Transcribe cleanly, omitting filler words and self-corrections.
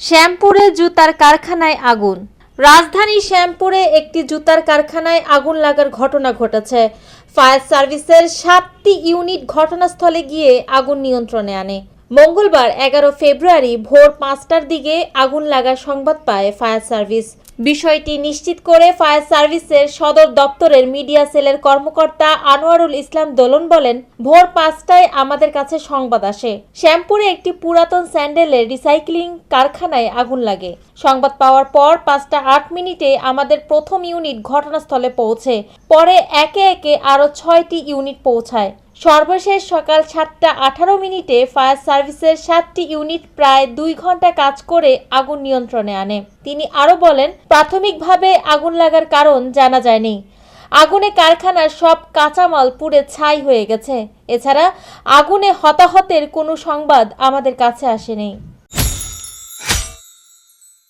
শ্যামপুরে জুতার কারখানায় আগুন। রাজধানী শ্যামপুরে একটি জুতার কারখানায় আগুন লাগার ঘটনা ঘটেছে। ফায়ার সার্ভিসের 7টি ইউনিট ঘটনাস্থলে গিয়ে আগুন নিয়ন্ত্রণে আনে। মঙ্গলবার 11 ফেব্রুয়ারি ভোর 5টার দিকে আগুন লাগার সংবাদ পায় ফায়ার সার্ভিস। বিষয়টি নিশ্চিত করে ফায়ার সার্ভিসের সদর দপ্তরের মিডিয়া সেলের কর্মকর্তা আনোয়ারুল ইসলাম দোলন বলেন, ভোর 5টায় আমাদের কাছে সংবাদ আসে শ্যামপুরে একটি পুরাতন স্যান্ডেলের রিসাইক্লিং কারখানায় আগুন লাগে। সংবাদ পাওয়ার পর 5টা 8 মিনিটে আমাদের প্রথম ইউনিট ঘটনাস্থলে পৌঁছে, পরে একে একে আরও 6টি ইউনিট পৌঁছায়। সর্বশেষ সকাল 7টা 18 মিনিটে ফায়ার সার্ভিসের 7টি ইউনিট প্রায় 2 ঘন্টা কাজ করে আগুন নিয়ন্ত্রণে আনে। তিনি আরও বলেন, প্রাথমিকভাবে আগুন লাগার কারণ জানা যায়নি। আগুনে কারখানার সব কাঁচামাল পুড়ে ছাই হয়ে গেছে। এছাড়া আগুনে হতাহতের কোনো সংবাদ আমাদের কাছে আসেনি।